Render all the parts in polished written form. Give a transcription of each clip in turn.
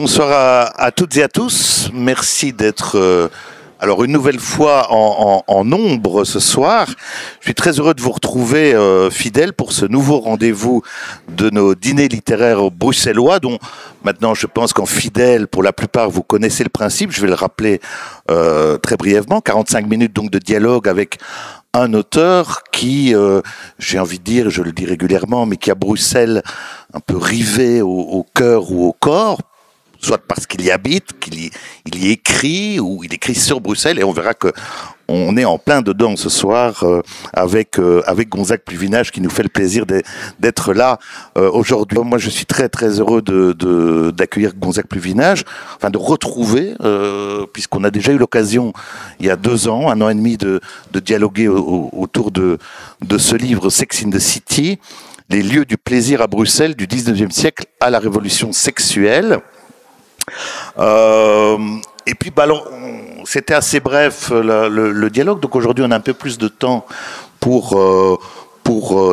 Bonsoir à toutes et à tous. Merci d'être alors une nouvelle fois en nombre ce soir. Je suis très heureux de vous retrouver fidèles pour ce nouveau rendez-vous de nos dîners littéraires bruxellois, dont maintenant je pense qu'en fidèles, pour la plupart, vous connaissez le principe. Je vais le rappeler très brièvement. 45 minutes donc de dialogue avec un auteur qui, j'ai envie de dire, je le dis régulièrement, mais qui à Bruxelles un peu rivé au cœur ou au corps, soit parce qu'il y habite, qu'il y écrit, ou il écrit sur Bruxelles, et on verra que on est en plein dedans ce soir avec Gonzague Pluvinage qui nous fait le plaisir d'être là aujourd'hui. Moi, je suis très très heureux d'accueillir Gonzague Pluvinage, enfin de retrouver, puisqu'on a déjà eu l'occasion il y a 2 ans, 1 an et demi, de dialoguer autour de ce livre Sex in the City, les lieux du plaisir à Bruxelles du 19e siècle à la révolution sexuelle. Et puis, c'était assez bref le dialogue, donc aujourd'hui on a un peu plus de temps pour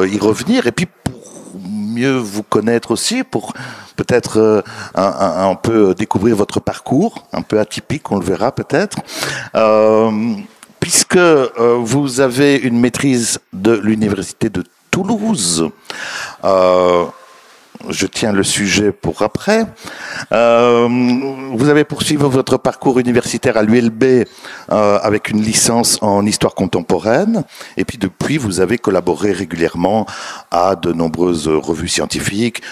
y revenir, et puis pour mieux vous connaître aussi, pour peut-être un peu découvrir votre parcours, un peu atypique, on le verra peut-être. Puisque vous avez une maîtrise de l'université de Toulouse, je tiens le sujet pour après. Vous avez poursuivi votre parcours universitaire à l'ULB avec une licence en histoire contemporaine. Et puis depuis, vous avez collaboré régulièrement à de nombreuses revues scientifiques,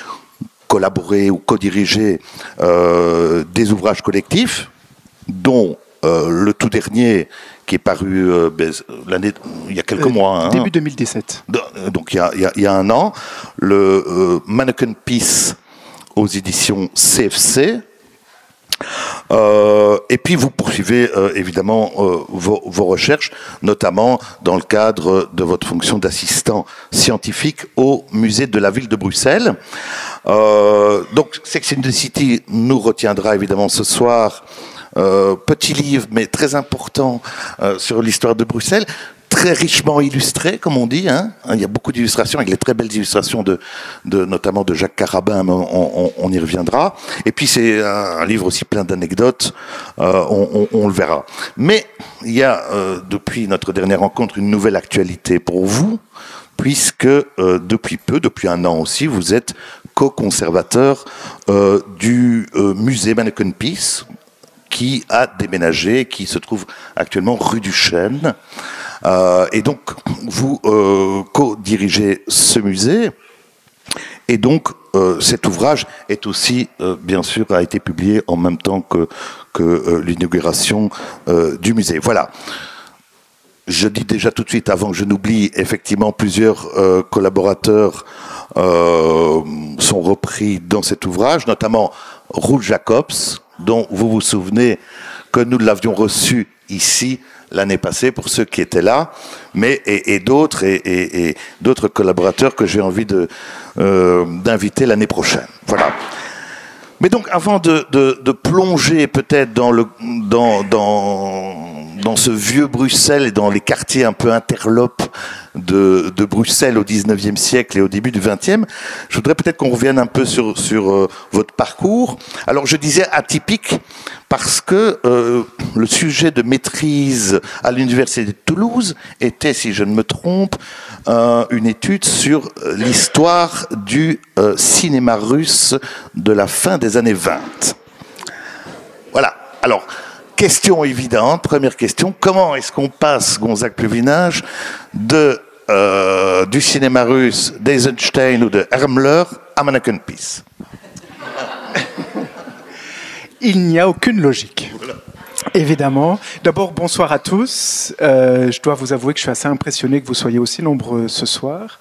collaboré ou co-dirigé des ouvrages collectifs, dont le tout dernier qui est paru il y a quelques mois. Hein. Début 2017. Donc il y a 1 an, le Mannequin Peace aux éditions CFC. Et puis vous poursuivez évidemment vos recherches, notamment dans le cadre de votre fonction d'assistant scientifique au musée de la ville de Bruxelles. Donc Sex in the City nous retiendra évidemment ce soir. Petit livre, mais très important sur l'histoire de Bruxelles, très richement illustré, comme on dit. Hein. Il y a beaucoup d'illustrations, avec les très belles illustrations notamment de Jacques Carabin, mais on y reviendra. Et puis c'est un livre aussi plein d'anecdotes, on le verra. Mais il y a, depuis notre dernière rencontre, une nouvelle actualité pour vous, puisque depuis 1 an aussi, vous êtes co-conservateur du musée Mannequin Peace, qui a déménagé, qui se trouve actuellement rue du Chêne. Et donc, vous co-dirigez ce musée. Et donc, cet ouvrage est aussi, bien sûr, a été publié en même temps que l'inauguration du musée. Voilà. Je dis déjà tout de suite, avant que je n'oublie, effectivement, plusieurs collaborateurs sont repris dans cet ouvrage, notamment Roel Jacobs, dont vous vous souvenez que nous l'avions reçu ici l'année passée, pour ceux qui étaient là, mais et d'autres collaborateurs que j'ai envie d'inviter l'année prochaine. Voilà. Mais donc, avant de plonger peut-être dans ce vieux Bruxelles et dans les quartiers un peu interlopes de Bruxelles au 19e siècle et au début du 20e, je voudrais peut-être qu'on revienne un peu sur votre parcours. Alors, je disais atypique parce que le sujet de maîtrise à l'université de Toulouse était, si je ne me trompe, une étude sur l'histoire du cinéma russe de la fin des années 20. Voilà. Alors, question évidente, première question, comment est-ce qu'on passe, Gonzague Pluvinage, du cinéma russe d'Eisenstein ou de Ermler à Mannequin Peace? Il n'y a aucune logique. Voilà. Évidemment. D'abord, bonsoir à tous. Je dois vous avouer que je suis assez impressionné que vous soyez aussi nombreux ce soir.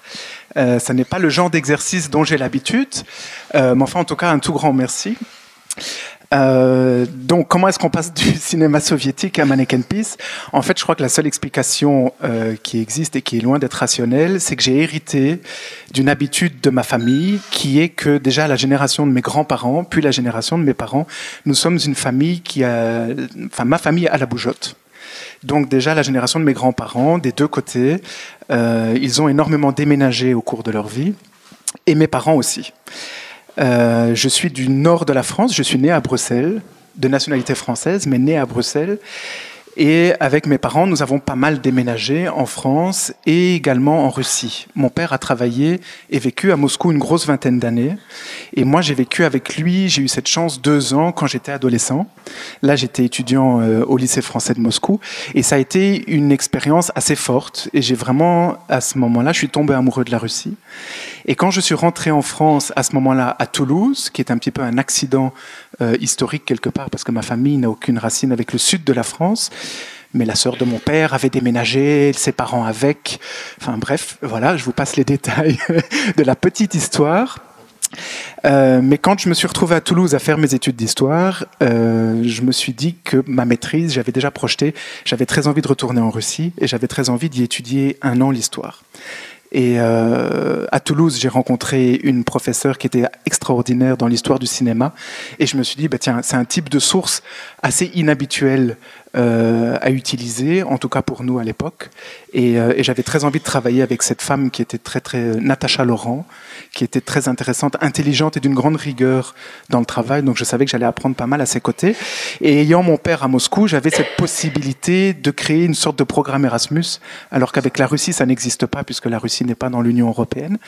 Ça n'est pas le genre d'exercice dont j'ai l'habitude. Mais enfin, en tout cas, un tout grand merci. Donc, comment est-ce qu'on passe du cinéma soviétique à Mannequin Peace? En fait, je crois que la seule explication qui existe et qui est loin d'être rationnelle, c'est que j'ai hérité d'une habitude de ma famille, qui est que déjà la génération de mes grands-parents, puis la génération de mes parents, nous sommes une famille ma famille a la bougeotte. Donc déjà, la génération de mes grands-parents, des 2 côtés, ils ont énormément déménagé au cours de leur vie, et mes parents aussi. Je suis du nord de la France, je suis né à Bruxelles, de nationalité française, mais né à Bruxelles. Et avec mes parents, nous avons pas mal déménagé en France et également en Russie. Mon père a travaillé et vécu à Moscou une grosse vingtaine d'années. Et moi, j'ai vécu avec lui, j'ai eu cette chance 2 ans quand j'étais adolescent. Là, j'étais étudiant au lycée français de Moscou. Et ça a été une expérience assez forte. Et j'ai vraiment, à ce moment-là, je suis tombé amoureux de la Russie. Et quand je suis rentré en France, à ce moment-là, à Toulouse, qui est un petit peu un accident historique quelque part, parce que ma famille n'a aucune racine avec le sud de la France, mais la sœur de mon père avait déménagé, ses parents avec. Enfin bref, voilà, je vous passe les détails de la petite histoire. Mais quand je me suis retrouvé à Toulouse à faire mes études d'histoire, je me suis dit que ma maîtrise, j'avais déjà projeté, j'avais très envie de retourner en Russie et j'avais très envie d'y étudier 1 an l'histoire. Et à Toulouse, j'ai rencontré une professeure qui était extraordinaire dans l'histoire du cinéma. Et je me suis dit, bah, tiens, c'est un type de source assez inhabituel à utiliser, en tout cas pour nous à l'époque. Et j'avais très envie de travailler avec cette femme qui était Natacha Laurent, qui était très intéressante, intelligente et d'une grande rigueur dans le travail. Donc je savais que j'allais apprendre pas mal à ses côtés. Et ayant mon père à Moscou, j'avais cette possibilité de créer une sorte de programme Erasmus, alors qu'avec la Russie, ça n'existe pas, puisque la Russie n'est pas dans l'Union européenne.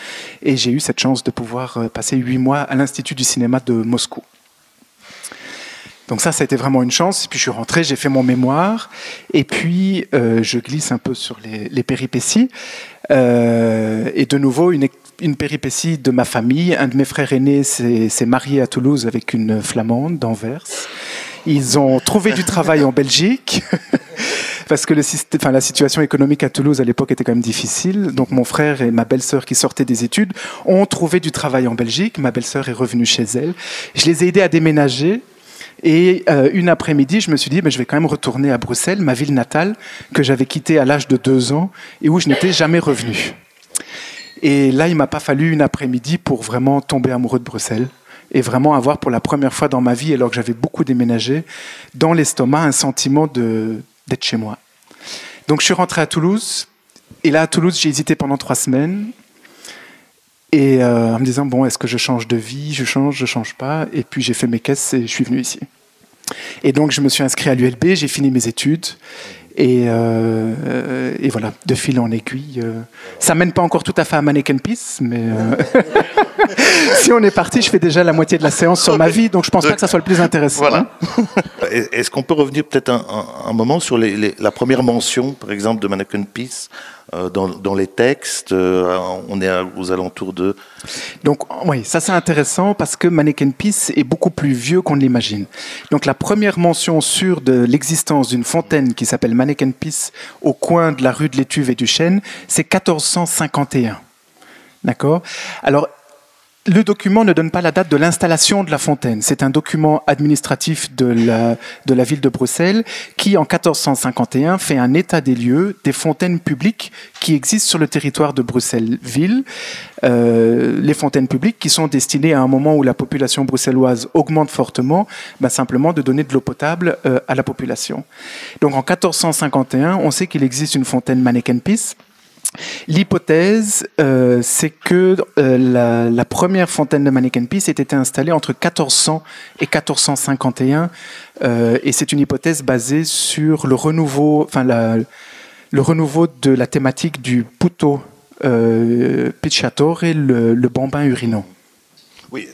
Et j'ai eu cette chance de pouvoir passer 8 mois à l'Institut du cinéma de Moscou. Donc ça a été vraiment une chance. Puis je suis rentré, j'ai fait mon mémoire. Et puis, je glisse un peu sur les péripéties. Et de nouveau, une péripétie de ma famille. Un de mes frères aînés s'est marié à Toulouse avec une Flamande d'Anvers. Ils ont trouvé du travail en Belgique. Parce que la situation économique à Toulouse à l'époque était quand même difficile. Donc mon frère et ma belle-sœur qui sortaient des études ont trouvé du travail en Belgique. Ma belle-sœur est revenue chez elle. Je les ai aidés à déménager. Et une après-midi, je me suis dit, je vais quand même retourner à Bruxelles, ma ville natale, que j'avais quittée à l'âge de 2 ans et où je n'étais jamais revenu. Et là, il ne m'a pas fallu une après-midi pour vraiment tomber amoureux de Bruxelles et vraiment avoir pour la première fois dans ma vie, alors que j'avais beaucoup déménagé, dans l'estomac, un sentiment d'être chez moi. Donc je suis rentré à Toulouse. Et là, à Toulouse, j'ai hésité pendant 3 semaines. Et en me disant, bon, est-ce que je change de vie, je change pas. Et puis j'ai fait mes caisses et je suis venu ici. Et donc je me suis inscrit à l'ULB, j'ai fini mes études. Et voilà, de fil en aiguille. Ça mène pas encore tout à fait à Mannequin Peace, mais si on est parti, je fais déjà la moitié de la séance sur ma vie, donc je pense pas que ça soit le plus intéressant. Voilà. Est-ce qu'on peut revenir peut-être un moment sur la première mention, par exemple, de Mannequin Peace dans les textes? On est aux alentours de... Donc oui, ça c'est intéressant parce que Mannequin Peace est beaucoup plus vieux qu'on ne l'imagine. Donc la première mention sûre de l'existence d'une fontaine qui s'appelle Mannequin Peace au coin de la rue de l'Étuve et du Chêne, c'est 1451. D'accord ? Alors, le document ne donne pas la date de l'installation de la fontaine. C'est un document administratif de la ville de Bruxelles qui, en 1451, fait un état des lieux des fontaines publiques qui existent sur le territoire de Bruxelles-Ville. Les fontaines publiques qui sont destinées à un moment où la population bruxelloise augmente fortement, simplement de donner de l'eau potable à la population. Donc en 1451, on sait qu'il existe une fontaine Mannequin Peace. L'hypothèse, c'est que la première fontaine de Mannequin Peace ait été installée entre 1400 et 1451, et c'est une hypothèse basée sur le renouveau de la thématique du puto picciatore et le bambin urinant. Oui,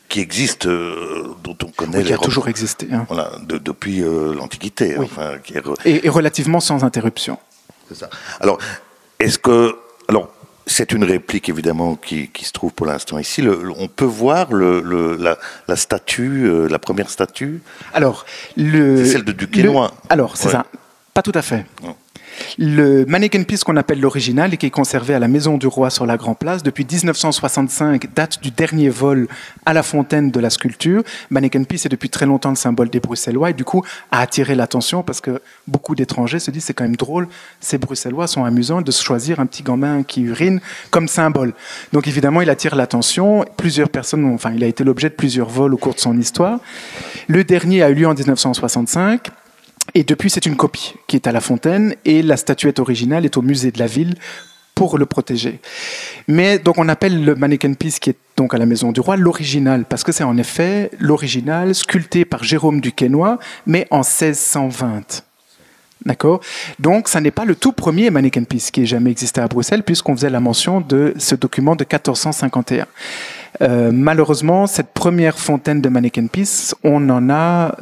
qui existe, dont on connaît... Oui, qui a toujours existé. Hein. Voilà, depuis l'Antiquité. Oui. Enfin, et relativement sans interruption. C'est ça. Alors, c'est une réplique évidemment qui se trouve pour l'instant ici. On peut voir la statue, la première statue. Alors, c'est celle de Duquesnoy. Alors, c'est ça. Pas tout à fait. Non. Le Mannequin Peace qu'on appelle l'original et qui est conservé à la Maison du Roi sur la Grand Place depuis 1965, date du dernier vol à la fontaine de la sculpture. Mannequin Peace est depuis très longtemps le symbole des Bruxellois et du coup a attiré l'attention parce que beaucoup d'étrangers se disent c'est quand même drôle, ces Bruxellois sont amusants de se choisir un petit gamin qui urine comme symbole. Donc évidemment il attire l'attention. Plusieurs personnes, il a été l'objet de plusieurs vols au cours de son histoire. Le dernier a eu lieu en 1965. Et depuis, c'est une copie qui est à la fontaine et la statuette originale est au musée de la ville pour le protéger. Mais donc on appelle le Manneken Pis qui est donc à la Maison du Roi l'original, parce que c'est en effet l'original sculpté par Jérôme du Quesnoy, mais en 1620. D'accord. Donc, ça n'est pas le tout premier Manneken Pis qui ait jamais existé à Bruxelles, puisqu'on faisait la mention de ce document de 1451. Malheureusement, cette première fontaine de Manneken Pis, on n'a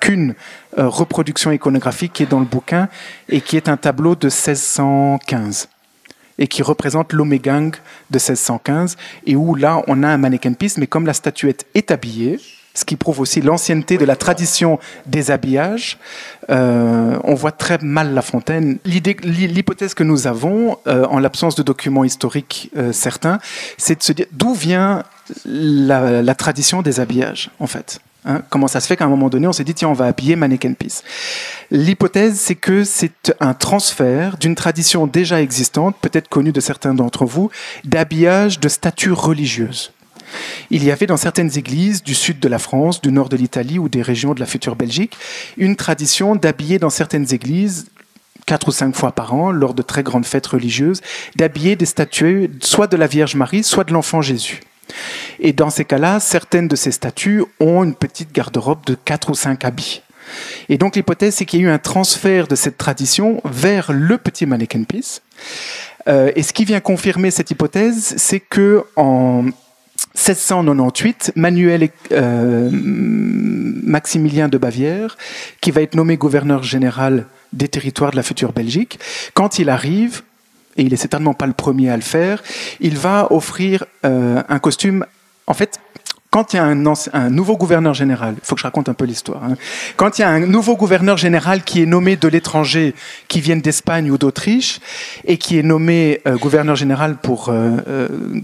qu'une reproduction iconographique qui est dans le bouquin et qui est un tableau de 1615 et qui représente l'Omégang de 1615 et où là, on a un Manneken Pis, mais comme la statuette est habillée, ce qui prouve aussi l'ancienneté de la tradition des habillages. On voit très mal la fontaine. L'hypothèse que nous avons, en l'absence de documents historiques certains, c'est de se dire d'où vient la tradition des habillages, en fait. Hein, comment ça se fait qu'à un moment donné, on s'est dit, tiens, on va habiller Manneken Pis. L'hypothèse, c'est que c'est un transfert d'une tradition déjà existante, peut-être connue de certains d'entre vous, d'habillage de statues religieuses. Il y avait dans certaines églises du sud de la France, du nord de l'Italie ou des régions de la future Belgique, une tradition d'habiller dans certaines églises 4 ou 5 fois par an, lors de très grandes fêtes religieuses, d'habiller des statues soit de la Vierge Marie, soit de l'enfant Jésus. Et dans ces cas-là, certaines de ces statues ont une petite garde-robe de 4 ou 5 habits. Et donc l'hypothèse, c'est qu'il y a eu un transfert de cette tradition vers le petit Manneken Pis. Et ce qui vient confirmer cette hypothèse, c'est que en 1698, Maximilien de Bavière, qui va être nommé gouverneur général des territoires de la future Belgique, quand il arrive, et il n'est certainement pas le premier à le faire, il va offrir un costume, en fait. Quand il y a un nouveau gouverneur général, il faut que je raconte un peu l'histoire, hein. Quand il y a un nouveau gouverneur général qui est nommé de l'étranger, qui vient d'Espagne ou d'Autriche, et qui est nommé gouverneur général pour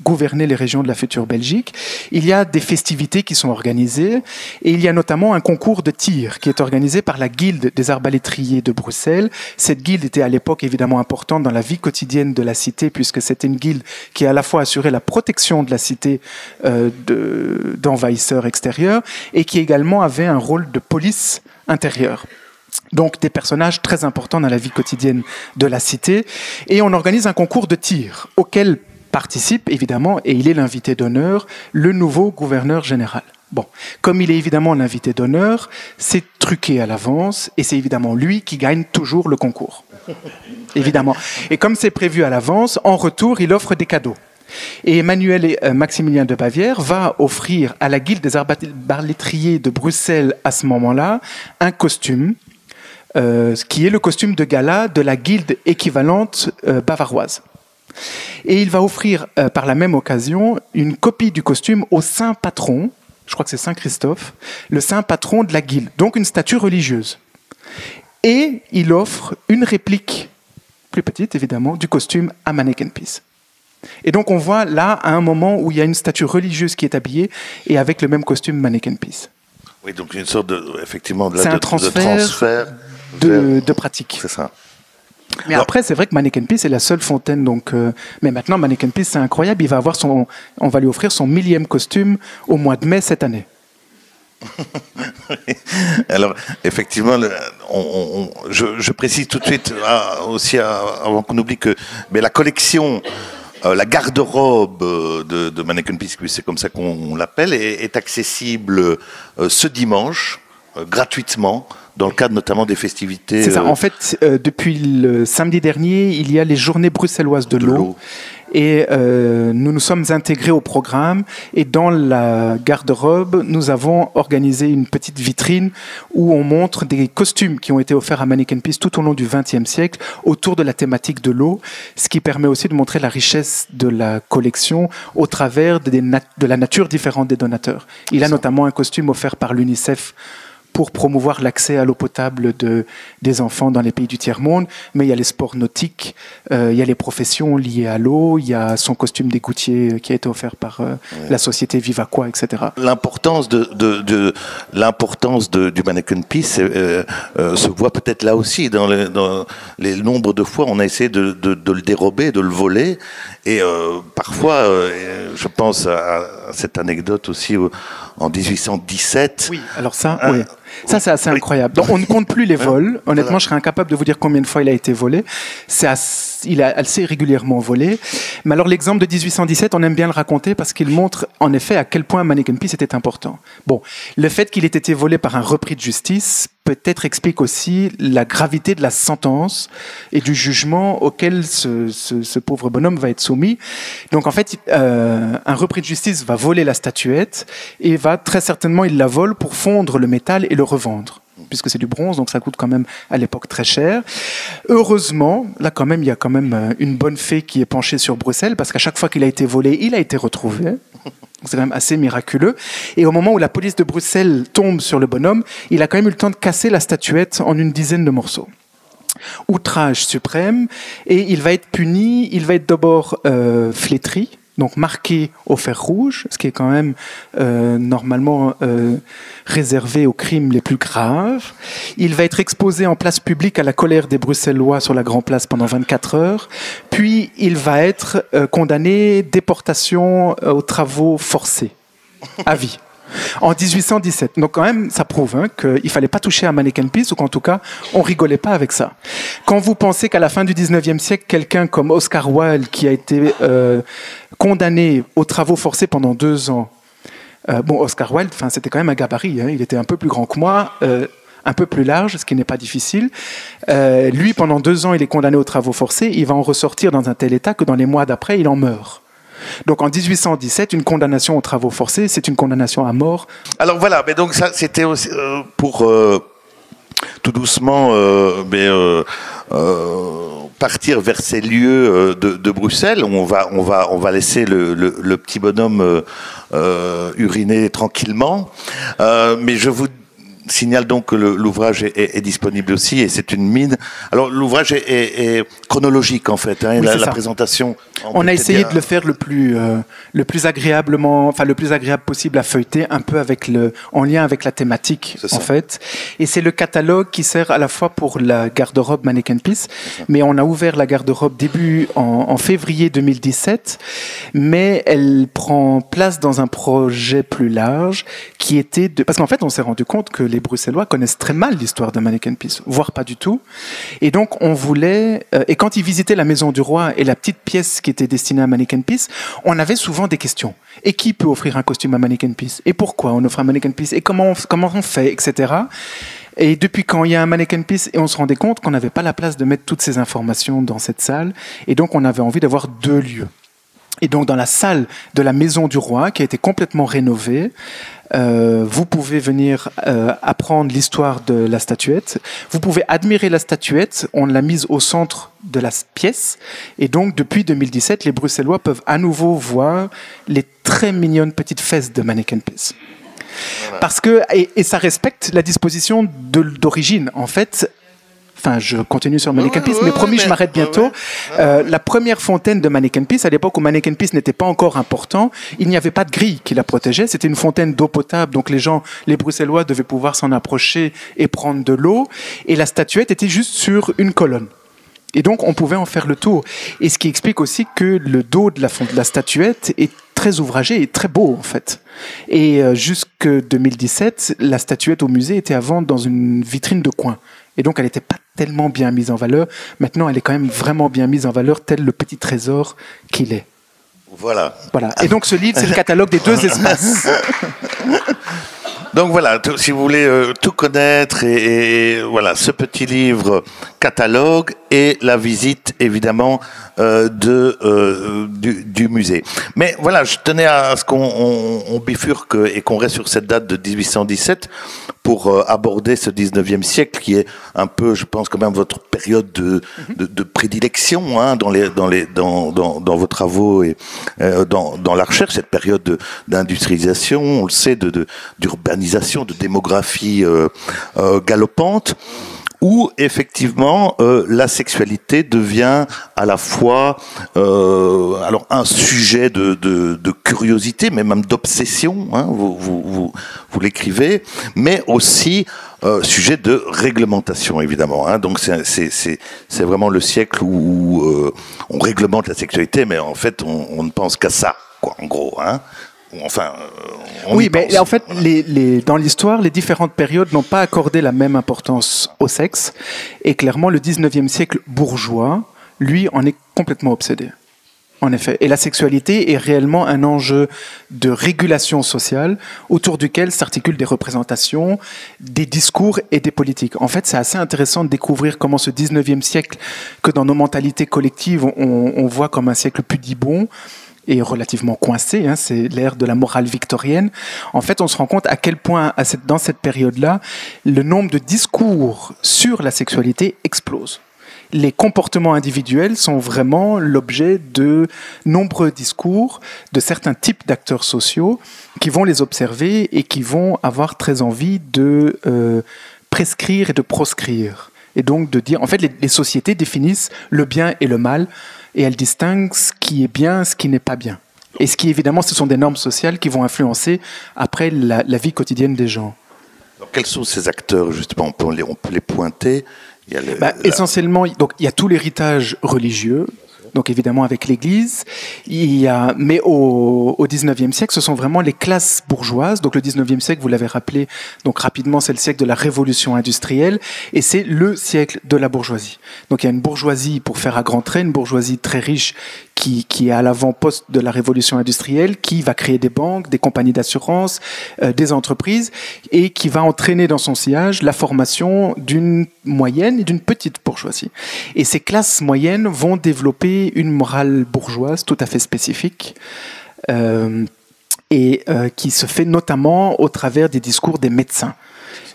gouverner les régions de la future Belgique, il y a des festivités qui sont organisées, et il y a notamment un concours de tir qui est organisé par la Guilde des arbalétriers de Bruxelles. Cette guilde était à l'époque évidemment importante dans la vie quotidienne de la cité, puisque c'était une guilde qui à la fois assurait la protection de la cité d'envahisseurs extérieurs et qui également avait un rôle de police intérieure. Donc des personnages très importants dans la vie quotidienne de la cité. Et on organise un concours de tir auquel participe évidemment, et il est l'invité d'honneur, le nouveau gouverneur général. Bon, comme il est évidemment l'invité d'honneur, c'est truqué à l'avance et c'est évidemment lui qui gagne toujours le concours. Évidemment. Et comme c'est prévu à l'avance, en retour, il offre des cadeaux. Et Maximilien de Bavière va offrir à la Guilde des arbalétriers de Bruxelles à ce moment-là un costume, qui est le costume de gala de la guilde équivalente bavaroise. Et il va offrir par la même occasion une copie du costume au saint patron, je crois que c'est Saint Christophe, le saint patron de la guilde, donc une statue religieuse. Et il offre une réplique, plus petite évidemment, du costume à Manneken Pis. Et donc on voit là, à un moment où il y a une statue religieuse qui est habillée et avec le même costume Manneken Pis. Oui, donc une sorte de, effectivement, c'est un transfert de pratique. C'est ça. Mais alors, après, c'est vrai que Manneken Pis est la seule fontaine. Donc, mais maintenant, Manneken Pis, c'est incroyable. Il va avoir on va lui offrir son 1000e costume au mois de mai cette année. Alors, effectivement, je précise tout de suite aussi, avant qu'on oublie que la collection, la garde-robe de Manneken Pis, c'est comme ça qu'on l'appelle, est accessible ce dimanche, gratuitement, dans le cadre notamment des festivités. C'est ça. En fait, depuis le samedi dernier, il y a les journées bruxelloises de l'eau. Et nous nous sommes intégrés au programme. Et dans la garde-robe, nous avons organisé une petite vitrine où on montre des costumes qui ont été offerts à Manneken Pis tout au long du XXe siècle autour de la thématique de l'eau, ce qui permet aussi de montrer la richesse de la collection au travers de la nature différente des donateurs. Il a notamment un costume offert par l'UNICEF pour promouvoir l'accès à l'eau potable des enfants dans les pays du tiers-monde. Mais il y a les sports nautiques, il y a les professions liées à l'eau, il y a son costume d'égoutier qui a été offert par la société Vivaqua, etc. L'importance du Manneken Pis se voit peut-être là aussi, dans les nombres de fois on a essayé de le dérober, de le voler. Et parfois, je pense à cette anecdote aussi en 1817. Oui, alors ça, oui. Ça, c'est assez incroyable. Donc, on ne compte plus les vols. Honnêtement, je serais incapable de vous dire combien de fois il a été volé. Il a assez régulièrement volé. Mais alors, l'exemple de 1817, on aime bien le raconter parce qu'il montre, en effet, à quel point Manneken Pis était important. Bon, le fait qu'il ait été volé par un repris de justice, peut-être explique aussi la gravité de la sentence et du jugement auquel ce pauvre bonhomme va être soumis. Donc, en fait, un repris de justice va voler la statuette et va, très certainement, il la vole pour fondre le métal et le revendre, puisque c'est du bronze, donc ça coûte quand même à l'époque très cher. Heureusement, là quand même, il y a quand même une bonne fée qui est penchée sur Bruxelles, parce qu'à chaque fois qu'il a été volé, il a été retrouvé. C'est quand même assez miraculeux. Et au moment où la police de Bruxelles tombe sur le bonhomme, il a quand même eu le temps de casser la statuette en une dizaine de morceaux. Outrage suprême, et il va être puni, il va être d'abord flétri, donc marqué au fer rouge, ce qui est quand même normalement réservé aux crimes les plus graves. Il va être exposé en place publique à la colère des Bruxellois sur la Grand Place pendant 24 heures. Puis il va être condamné déportation aux travaux forcés, à vie. En 1817. Donc quand même, ça prouve qu'il ne fallait pas toucher à Manneken Pis, ou qu'en tout cas, on rigolait pas avec ça. Quand vous pensez qu'à la fin du 19e siècle, quelqu'un comme Oscar Wilde, qui a été condamné aux travaux forcés pendant 2 ans, bon, Oscar Wilde, c'était quand même un gabarit, il était un peu plus grand que moi, un peu plus large, ce qui n'est pas difficile. Lui, pendant 2 ans, il est condamné aux travaux forcés, il va en ressortir dans un tel état que dans les mois d'après, il en meurt. Donc en 1817, une condamnation aux travaux forcés, c'est une condamnation à mort. Alors voilà, mais donc ça c'était aussi pour tout doucement partir vers ces lieux de Bruxelles. On va laisser le petit bonhomme uriner tranquillement. Mais je vous signale donc que l'ouvrage est disponible aussi, et c'est une mine. Alors l'ouvrage est chronologique en fait, oui, la présentation. On a essayé de le faire le plus agréable possible à feuilleter, un peu en lien avec la thématique en fait. Et c'est le catalogue qui sert à la fois pour la garde-robe Manneken Pis, mais on a ouvert la garde-robe en février 2017, mais elle prend place dans un projet plus large qui était parce qu'en fait on s'est rendu compte que les Bruxellois connaissent très mal l'histoire de Manneken Pis, voire pas du tout. Et donc, on voulait... et quand ils visitaient la Maison du Roi et la petite pièce qui était destinée à Manneken Pis, on avait souvent des questions. Et qui peut offrir un costume à Manneken Pis? Et pourquoi on offre un Manneken Pis? Et comment on fait, etc. Et depuis quand il y a un Manneken Pis, et on se rendait compte qu'on n'avait pas la place de mettre toutes ces informations dans cette salle. Et donc, on avait envie d'avoir 2 lieux. Et donc, dans la salle de la Maison du Roi, qui a été complètement rénovée, vous pouvez venir apprendre l'histoire de la statuette. Vous pouvez admirer la statuette. On l'a mise au centre de la pièce. Et donc, depuis 2017, les Bruxellois peuvent à nouveau voir les très mignonnes petites fesses de Manneken Pis. Voilà. Parce que, et ça respecte la disposition d'origine. En fait, je continue sur Manneken Pis, mais promis, je m'arrête bientôt. La première fontaine de Manneken Pis, à l'époque où Manneken Pis n'était pas encore important, il n'y avait pas de grille qui la protégeait. C'était une fontaine d'eau potable, donc les Bruxellois devaient pouvoir s'en approcher et prendre de l'eau. Et la statuette était juste sur une colonne. Et donc, on pouvait en faire le tour. Et ce qui explique aussi que le dos de la statuette est très ouvragé et très beau, en fait. Et jusque 2017, la statuette au musée était à vendre dans une vitrine de coin. Et donc, elle n'était pas tellement bien mise en valeur. Maintenant, elle est quand même vraiment bien mise en valeur, tel le petit trésor qu'il est. Voilà. Et donc, ce livre, c'est le catalogue des 2 espaces. Donc voilà, si vous voulez tout connaître, et voilà, ce petit livre catalogue et la visite évidemment du musée. Mais voilà, je tenais à ce qu'on bifurque et qu'on reste sur cette date de 1817 pour aborder ce 19e siècle qui est un peu, je pense, quand même votre période de prédilection dans vos travaux et dans la recherche, cette période d'industrialisation, on le sait, d'urbanisation, de démographie galopante, où effectivement la sexualité devient à la fois alors un sujet de curiosité, mais même d'obsession, vous l'écrivez, mais aussi sujet de réglementation évidemment. Donc c'est vraiment le siècle où on réglemente la sexualité, mais en fait on ne pense qu'à ça, quoi, en gros. enfin, oui, mais en fait, dans l'histoire, les différentes périodes n'ont pas accordé la même importance au sexe. Et clairement, le 19e siècle bourgeois, lui, en est complètement obsédé. En effet. Et la sexualité est réellement un enjeu de régulation sociale autour duquel s'articulent des représentations, des discours et des politiques. En fait, c'est assez intéressant de découvrir comment ce 19e siècle, que dans nos mentalités collectives, on voit comme un siècle pudibond et relativement coincé, hein, c'est l'ère de la morale victorienne. En fait, on se rend compte à quel point, dans cette période-là, le nombre de discours sur la sexualité explose. Les comportements individuels sont vraiment l'objet de nombreux discours de certains types d'acteurs sociaux qui vont les observer et qui vont avoir très envie de prescrire et de proscrire. Et donc de dire, en fait, les sociétés définissent le bien et le mal et elles distinguent ce qui est bien, ce qui n'est pas bien. Et ce qui, évidemment, ce sont des normes sociales qui vont influencer après la vie quotidienne des gens. Alors, quels sont ces acteurs, justement? On peut les pointer. Il y a essentiellement, donc, il y a tout l'héritage religieux, donc évidemment avec l'Église. Mais au 19e siècle, ce sont vraiment les classes bourgeoises. Donc le 19e siècle, vous l'avez rappelé, donc rapidement, c'est le siècle de la révolution industrielle et c'est le siècle de la bourgeoisie. Donc il y a une bourgeoisie, pour faire à grands traits, une bourgeoisie très riche qui est à l'avant-poste de la révolution industrielle, qui va créer des banques, des compagnies d'assurance, des entreprises et qui va entraîner dans son sillage la formation d'une moyenne et d'une petite bourgeoisie. Et ces classes moyennes vont développer une morale bourgeoise tout à fait spécifique qui se fait notamment au travers des discours des médecins.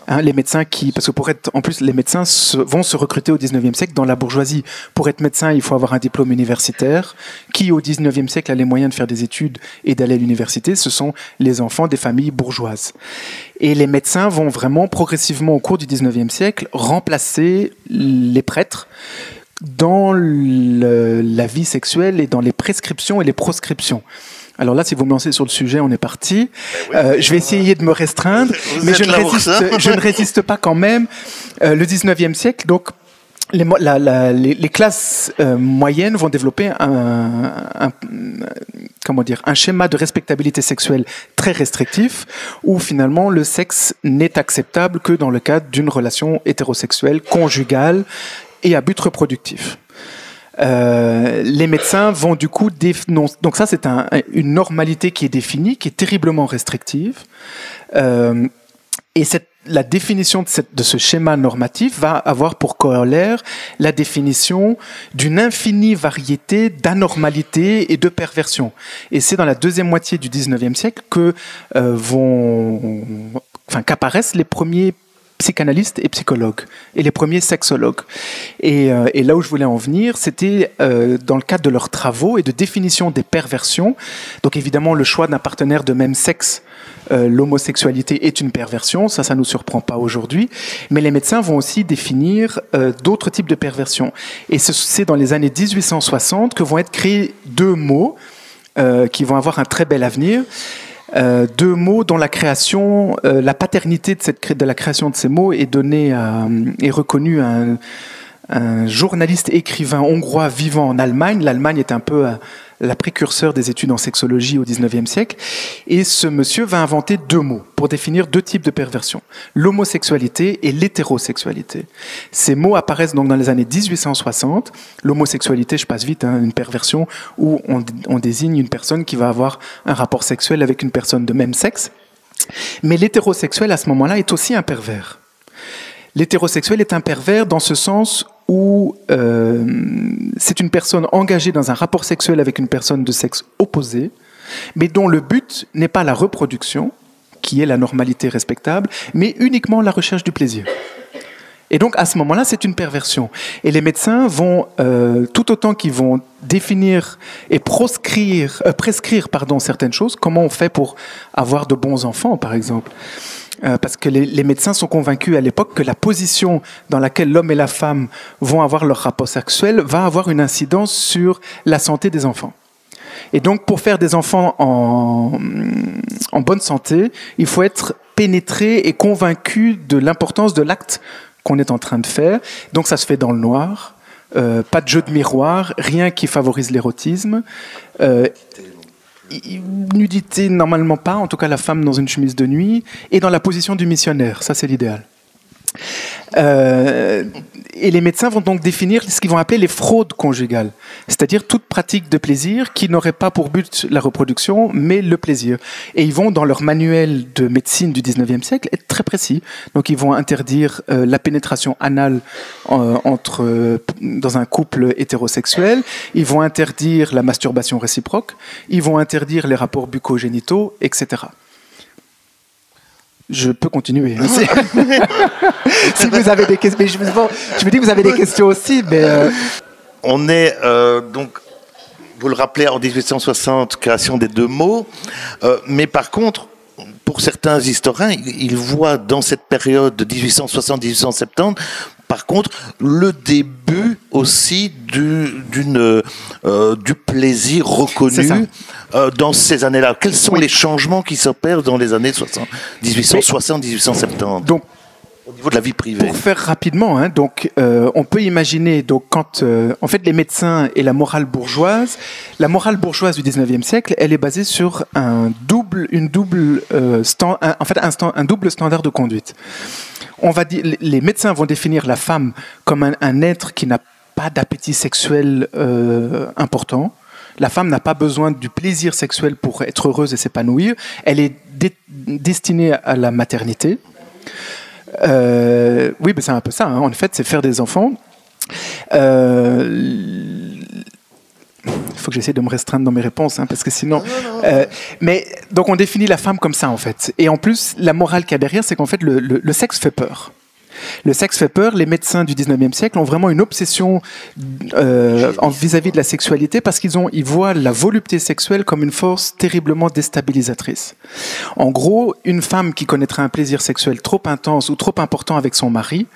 Hein, les médecins parce que les médecins vont se recruter au 19e siècle dans la bourgeoisie. Pour être médecin, il faut avoir un diplôme universitaire. Qui au 19e siècle a les moyens de faire des études et d'aller à l'université? Ce sont les enfants des familles bourgeoises. Et les médecins vont vraiment progressivement au cours du 19e siècle remplacer les prêtres dans la vie sexuelle et dans les prescriptions et les proscriptions. Alors là, si vous me lancez sur le sujet, on est parti. Je vais essayer de me restreindre, mais je ne résiste pas quand même. Le 19e siècle, donc, les classes moyennes vont développer un schéma de respectabilité sexuelle très restrictif, où finalement le sexe n'est acceptable que dans le cadre d'une relation hétérosexuelle, conjugale et à but reproductif. Les médecins vont du coup donc ça c'est une normalité qui est définie, qui est terriblement restrictive, et la définition de ce schéma normatif va avoir pour corollaire la définition d'une infinie variété d'anormalités et de perversions. Et c'est dans la deuxième moitié du 19e siècle qu'apparaissent les premiers psychanalystes et psychologues, et les premiers sexologues. Et là où je voulais en venir, c'était dans le cadre de leurs travaux et de définition des perversions. Donc évidemment, le choix d'un partenaire de même sexe, l'homosexualité est une perversion, ça nous surprend pas aujourd'hui, mais les médecins vont aussi définir d'autres types de perversions. Et c'est dans les années 1860 que vont être créés deux mots qui vont avoir un très bel avenir. Deux mots dont la création, la paternité de la création de ces mots est reconnue à un journaliste écrivain hongrois vivant en Allemagne. L'Allemagne est un peu la précurseur des études en sexologie au 19e siècle. Et ce monsieur va inventer deux mots pour définir deux types de perversions: l'homosexualité et l'hétérosexualité. Ces mots apparaissent donc dans les années 1860. L'homosexualité, je passe vite, une perversion où on désigne une personne qui va avoir un rapport sexuel avec une personne de même sexe. Mais l'hétérosexuel, à ce moment-là, est aussi un pervers. L'hétérosexuel est un pervers dans ce sens où c'est une personne engagée dans un rapport sexuel avec une personne de sexe opposé, mais dont le but n'est pas la reproduction, qui est la normalité respectable, mais uniquement la recherche du plaisir. Et donc, à ce moment-là, c'est une perversion. Et les médecins vont, tout autant qu'ils vont définir et prescrire certaines choses, comment on fait pour avoir de bons enfants, par exemple. Parce que les médecins sont convaincus à l'époque que la position dans laquelle l'homme et la femme vont avoir leur rapport sexuel va avoir une incidence sur la santé des enfants. Et donc, pour faire des enfants en bonne santé, il faut être pénétré et convaincu de l'importance de l'acte qu'on est en train de faire. Donc, ça se fait dans le noir, pas de jeu de miroir, rien qui favorise l'érotisme. nudité, normalement pas, en tout cas la femme dans une chemise de nuit, et dans la position du missionnaire, ça c'est l'idéal. Et les médecins vont donc définir ce qu'ils vont appeler les fraudes conjugales, c'est-à-dire toute pratique de plaisir qui n'aurait pas pour but la reproduction, mais le plaisir. Et ils vont, dans leur manuel de médecine du 19e siècle, être très précis. Donc ils vont interdire la pénétration anale dans un couple hétérosexuel, ils vont interdire la masturbation réciproque, ils vont interdire les rapports bucco-génitaux, etc. Je peux continuer. Si vous avez des questions, je me dis que vous avez des questions aussi, mais on est donc, vous le rappelez, en 1860, création des deux mots, mais par contre, pour certains historiens, ils voient dans cette période de 1860-1870, par contre, le début aussi du plaisir reconnu dans ces années-là. Quels sont les changements qui s'opèrent dans les années 1860-1870 donc, au niveau de la vie privée? Pour faire rapidement, on peut imaginer quand en fait les médecins et la morale bourgeoise du 19e siècle, elle est basée sur un double standard de conduite. On va dire, les médecins vont définir la femme comme un être qui n'a pas d'appétit sexuel important. La femme n'a pas besoin du plaisir sexuel pour être heureuse et s'épanouir. Elle est destinée à la maternité. Oui, mais c'est un peu ça. En fait, c'est faire des enfants. Il faut que j'essaie de me restreindre dans mes réponses, parce que sinon... mais donc on définit la femme comme ça, en fait. Et en plus, la morale qu'il y a derrière, c'est qu'en fait, le sexe fait peur. Le sexe fait peur. Les médecins du 19e siècle ont vraiment une obsession vis-à-vis de la sexualité parce qu'ils voient la volupté sexuelle comme une force terriblement déstabilisatrice. En gros, une femme qui connaîtrait un plaisir sexuel trop intense ou trop important avec son mari,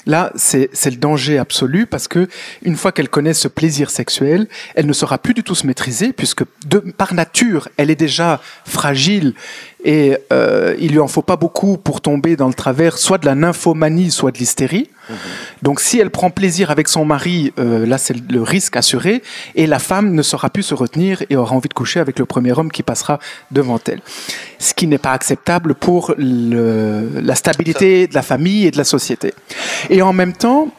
là, c'est le danger absolu parce que une fois qu'elle connaît ce plaisir sexuel, elle ne saura plus du tout se maîtriser puisque par nature, elle est déjà fragile et il lui en faut pas beaucoup pour tomber dans le travers soit de la nymphomanie, soit de l'hystérie. Donc si elle prend plaisir avec son mari, là c'est le risque assuré et la femme ne saura plus se retenir et aura envie de coucher avec le premier homme qui passera devant elle. Ce qui n'est pas acceptable pour la stabilité de la famille et de la société. Et en même temps,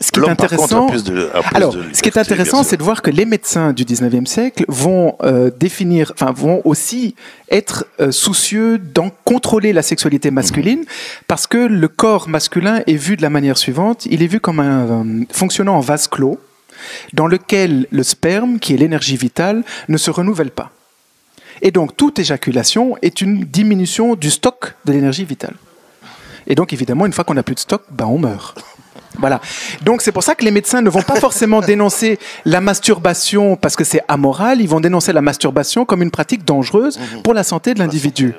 ce qui est intéressant, ce qui est intéressant, c'est de voir que les médecins du 19e siècle vont vont aussi être soucieux d'en contrôler la sexualité masculine, parce que le corps masculin est vu de la manière suivante. Il est vu comme fonctionnant en vase clos, dans lequel le sperme, qui est l'énergie vitale, ne se renouvelle pas. Et donc, toute éjaculation est une diminution du stock de l'énergie vitale. Et donc, évidemment, une fois qu'on n'a plus de stock, on meurt. Voilà. Donc c'est pour ça que les médecins ne vont pas forcément dénoncer la masturbation parce que c'est amoral, ils vont dénoncer la masturbation comme une pratique dangereuse pour la santé de l'individu.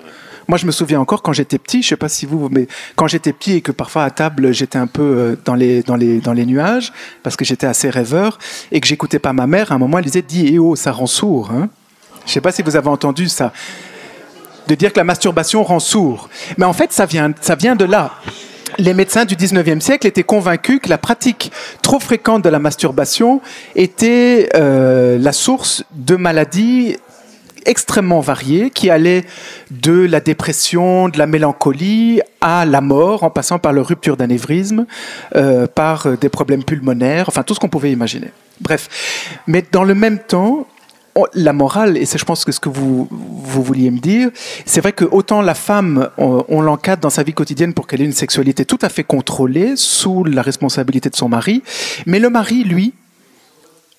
Moi, je me souviens encore quand j'étais petit, je sais pas si vous, mais quand j'étais petit et que parfois à table j'étais un peu dans les nuages parce que j'étais assez rêveur et que j'écoutais pas ma mère, à un moment elle disait dis oh ça rend sourd. Je sais pas si vous avez entendu ça, de dire que la masturbation rend sourd. Mais en fait ça vient de là. Les médecins du 19e siècle étaient convaincus que la pratique trop fréquente de la masturbation était la source de maladies extrêmement variées qui allaient de la dépression, de la mélancolie à la mort, en passant par la rupture d'anévrisme, par des problèmes pulmonaires, enfin tout ce qu'on pouvait imaginer. Bref, mais dans le même temps, la morale, et c'est je pense que ce que vous vouliez me dire, c'est vrai que autant la femme, on l'encadre dans sa vie quotidienne pour qu'elle ait une sexualité tout à fait contrôlée, sous la responsabilité de son mari, mais le mari, lui,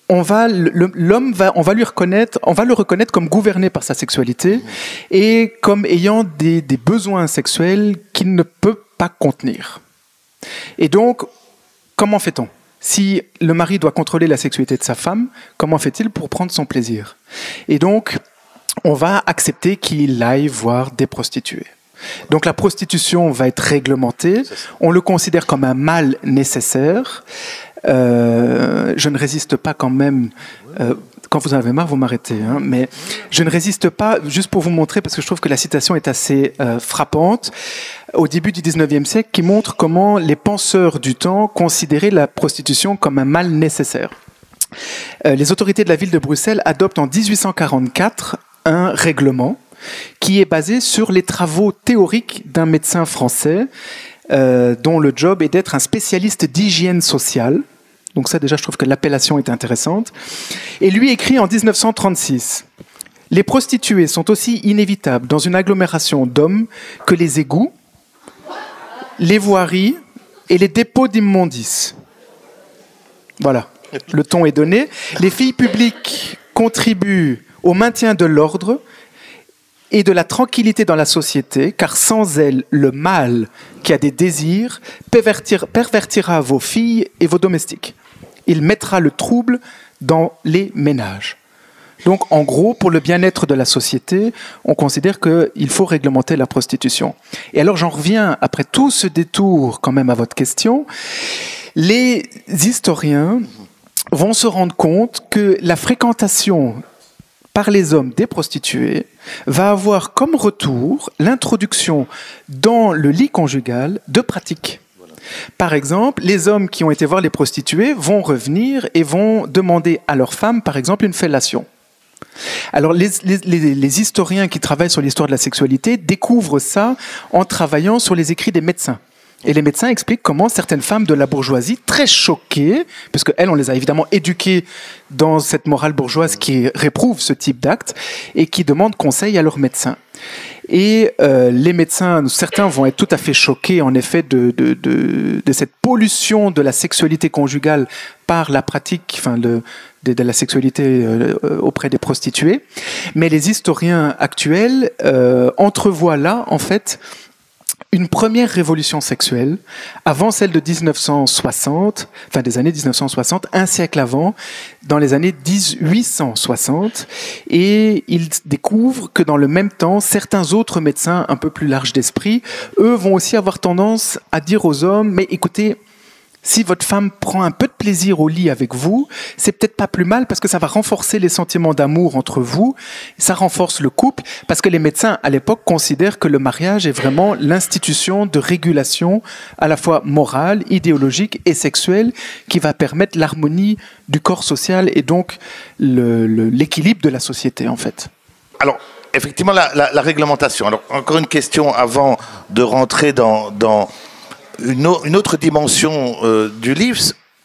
on va le reconnaître comme gouverné par sa sexualité et comme ayant des besoins sexuels qu'il ne peut pas contenir. Et donc, comment fait-on ? Si le mari doit contrôler la sexualité de sa femme, comment fait-il pour prendre son plaisir ? Et donc, on va accepter qu'il aille voir des prostituées. Donc la prostitution va être réglementée, on le considère comme un mal nécessaire. Je ne résiste pas quand même... quand vous en avez marre, vous m'arrêtez. Mais je ne résiste pas, juste pour vous montrer, parce que je trouve que la citation est assez frappante, au début du 19e siècle, qui montre comment les penseurs du temps considéraient la prostitution comme un mal nécessaire. Les autorités de la ville de Bruxelles adoptent en 1844 un règlement qui est basé sur les travaux théoriques d'un médecin français dont le job est d'être un spécialiste d'hygiène sociale. Donc ça, déjà, je trouve que l'appellation est intéressante. Et lui écrit en 1936 « Les prostituées sont aussi inévitables dans une agglomération d'hommes que les égouts, les voiries et les dépôts d'immondices. » Voilà, le ton est donné. Les filles publiques contribuent au maintien de l'ordre et de la tranquillité dans la société, car sans elles, le mâle qui a des désirs pervertira vos filles et vos domestiques. Il mettra le trouble dans les ménages. Donc, en gros, pour le bien-être de la société, on considère qu'il faut réglementer la prostitution. Et alors, j'en reviens, après tout ce détour, quand même, à votre question. Les historiens vont se rendre compte que la fréquentation par les hommes des prostituées va avoir comme retour l'introduction dans le lit conjugal de pratiques. Par exemple, les hommes qui ont été voir les prostituées vont revenir et vont demander à leurs femmes, par exemple, une fellation. Alors, les historiens qui travaillent sur l'histoire de la sexualité découvrent ça en travaillant sur les écrits des médecins. Et les médecins expliquent comment certaines femmes de la bourgeoisie, très choquées, parce qu'elles, on les a évidemment éduquées dans cette morale bourgeoise qui réprouve ce type d'acte et qui demandent conseil à leurs médecins. Et les médecins, certains vont être tout à fait choqués, en effet, de cette pollution de la sexualité conjugale par la pratique, enfin, de la sexualité auprès des prostituées. Mais les historiens actuels entrevoient là, en fait, une première révolution sexuelle, avant celle de 1960, enfin des années 1960, un siècle avant, dans les années 1860, et ils découvrent que dans le même temps, certains autres médecins un peu plus larges d'esprit, eux vont aussi avoir tendance à dire aux hommes, mais écoutez, si votre femme prend un peu de plaisir au lit avec vous, c'est peut-être pas plus mal parce que ça va renforcer les sentiments d'amour entre vous, ça renforce le couple, parce que les médecins à l'époque considèrent que le mariage est vraiment l'institution de régulation à la fois morale, idéologique et sexuelle qui va permettre l'harmonie du corps social et donc l'équilibre de la société en fait. Alors, effectivement, la réglementation. Alors, encore une question avant de rentrer dans une autre dimension du livre.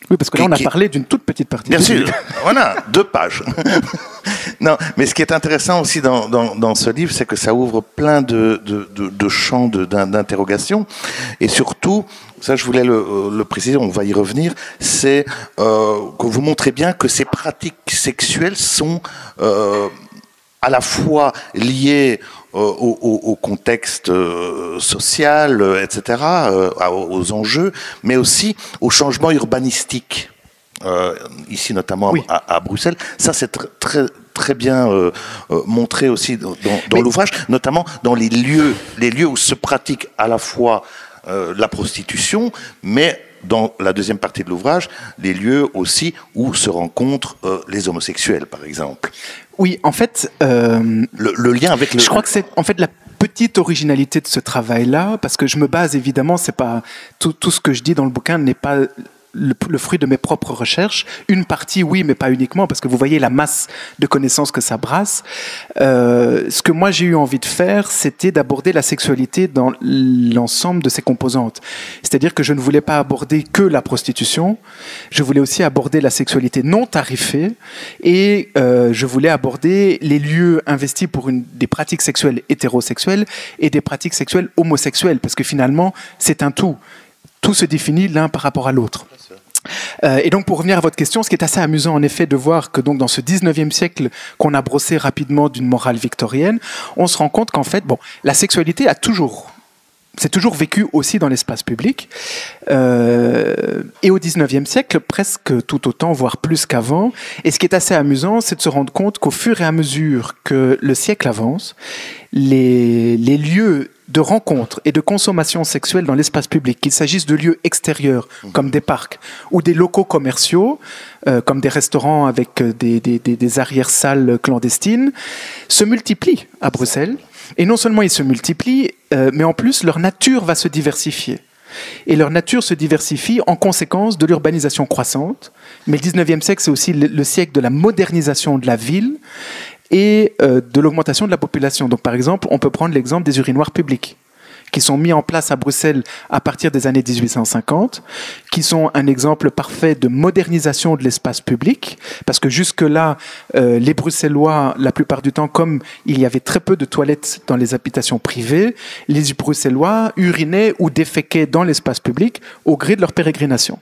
Oui, parce que là, on a parlé d'une toute petite partie. Bien sûr, voilà, 2 pages. Non, mais ce qui est intéressant aussi dans ce livre, c'est que ça ouvre plein de champs d'interrogation. Et surtout, ça je voulais le préciser, on va y revenir, c'est que vous montrez bien que ces pratiques sexuelles sont à la fois liées au contexte social, etc., aux enjeux, mais aussi au changement urbanistique. Ici, notamment oui. à Bruxelles. Ça, c'est très bien montré aussi dans l'ouvrage, notamment dans les lieux où se pratique à la fois la prostitution, mais dans la deuxième partie de l'ouvrage, les lieux aussi où se rencontrent les homosexuels, par exemple. Oui, en fait... le lien avec le... Je crois que c'est en fait la petite originalité de ce travail-là, parce que je me base évidemment, c'est pas tout ce que je dis dans le bouquin n'est pas le fruit de mes propres recherches. Une partie, oui, mais pas uniquement, parce que vous voyez la masse de connaissances que ça brasse. Ce que moi j'ai eu envie de faire, c'était d'aborder la sexualité dans l'ensemble de ses composantes. C'est-à-dire que je ne voulais pas aborder que la prostitution, je voulais aussi aborder la sexualité non tarifée, et je voulais aborder les lieux investis pour des pratiques sexuelles hétérosexuelles et des pratiques sexuelles homosexuelles, parce que finalement, c'est un tout. Tout se définit l'un par rapport à l'autre. Et donc, pour revenir à votre question, ce qui est assez amusant, en effet, de voir que donc, dans ce 19e siècle qu'on a brossé rapidement d'une morale victorienne, on se rend compte qu'en fait, la sexualité c'est toujours vécu aussi dans l'espace public. Et au 19e siècle, presque tout autant, voire plus qu'avant. Et ce qui est assez amusant, c'est de se rendre compte qu'au fur et à mesure que le siècle avance, les lieux de rencontres et de consommation sexuelle dans l'espace public, qu'il s'agisse de lieux extérieurs, comme des parcs, ou des locaux commerciaux, comme des restaurants avec des arrière-salles clandestines, se multiplient à Bruxelles. Et non seulement ils se multiplient, mais en plus, leur nature va se diversifier. Et leur nature se diversifie en conséquence de l'urbanisation croissante. Mais le 19e siècle, c'est aussi le siècle de la modernisation de la ville. et de l'augmentation de la population. Donc par exemple, on peut prendre l'exemple des urinoirs publics qui sont mis en place à Bruxelles à partir des années 1850, qui sont un exemple parfait de modernisation de l'espace public, parce que jusque-là, les Bruxellois, la plupart du temps, comme il y avait très peu de toilettes dans les habitations privées, les Bruxellois urinaient ou déféquaient dans l'espace public au gré de leur pérégrination.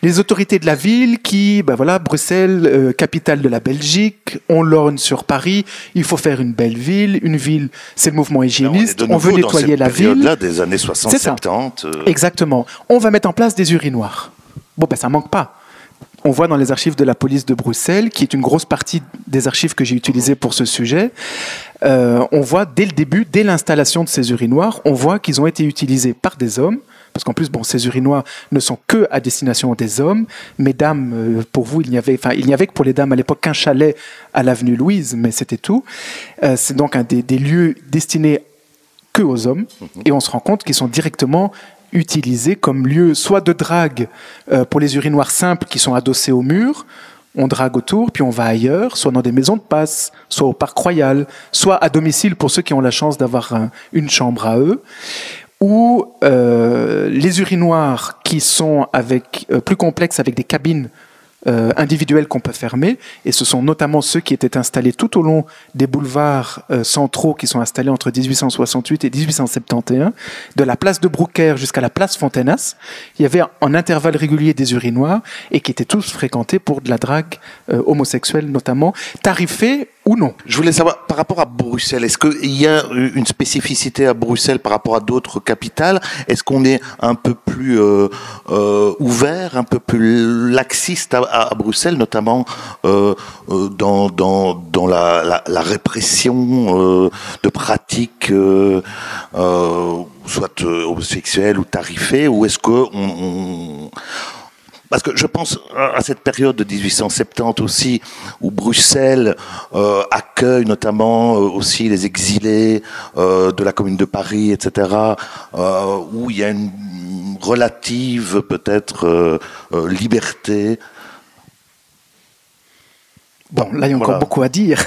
Les autorités de la ville qui, Bruxelles, capitale de la Belgique, on lorgne sur Paris, il faut faire une belle ville, c'est le mouvement hygiéniste, on veut nettoyer la ville. Là, des années 60-70. Exactement. On va mettre en place des urinoirs. Ça manque pas. On voit dans les archives de la police de Bruxelles, qui est une grosse partie des archives que j'ai utilisées pour ce sujet, on voit dès le début, dès l'installation de ces urinoirs, on voit qu'ils ont été utilisés par des hommes, parce qu'en plus, ces urinoirs ne sont que à destination des hommes. Mesdames, pour vous, il n'y avait que pour les dames à l'époque qu'un chalet à l'avenue Louise, mais c'était tout. C'est donc des lieux destinés que aux hommes, et on se rend compte qu'ils sont directement utilisés comme lieu soit de drague pour les urinoirs simples qui sont adossés au mur, on drague autour, puis on va ailleurs, soit dans des maisons de passe, soit au Parc Royal, soit à domicile pour ceux qui ont la chance d'avoir une chambre à eux, ou les urinoirs qui sont plus complexes avec des cabines individuels qu'on peut fermer, et ce sont notamment ceux qui étaient installés tout au long des boulevards centraux qui sont installés entre 1868 et 1871, de la place de Brouckère jusqu'à la place Fontenas. Il y avait en intervalle régulier des urinoirs et qui étaient tous fréquentés pour de la drague homosexuelle notamment, tarifés ou non. Je voulais savoir, par rapport à Bruxelles, est-ce qu'il y a une spécificité à Bruxelles par rapport à d'autres capitales? Est-ce qu'on est un peu plus ouvert, un peu plus laxiste à Bruxelles, notamment dans la répression de pratiques soit homosexuelles ou tarifées, ou est-ce que parce que je pense à cette période de 1870 aussi, où Bruxelles accueille notamment aussi les exilés de la Commune de Paris, etc., où il y a une relative peut-être liberté. Bon, là, il y a encore beaucoup à dire.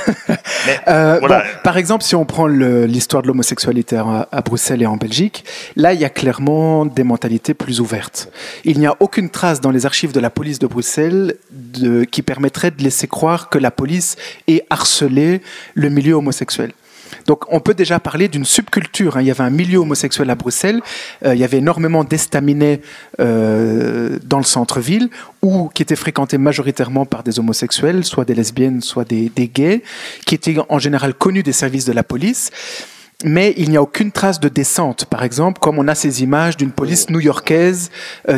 Par exemple, si on prend l'histoire de l'homosexualité à Bruxelles et en Belgique, là, il y a clairement des mentalités plus ouvertes. Il n'y a aucune trace dans les archives de la police de Bruxelles qui permettrait de laisser croire que la police ait harcelé le milieu homosexuel. Donc on peut déjà parler d'une subculture. Il y avait un milieu homosexuel à Bruxelles, il y avait énormément d'estaminets dans le centre-ville, qui étaient fréquentés majoritairement par des homosexuels, soit des lesbiennes, soit des gays, qui étaient en général connus des services de la police. Mais il n'y a aucune trace de descente, par exemple, comme on a ces images d'une police new-yorkaise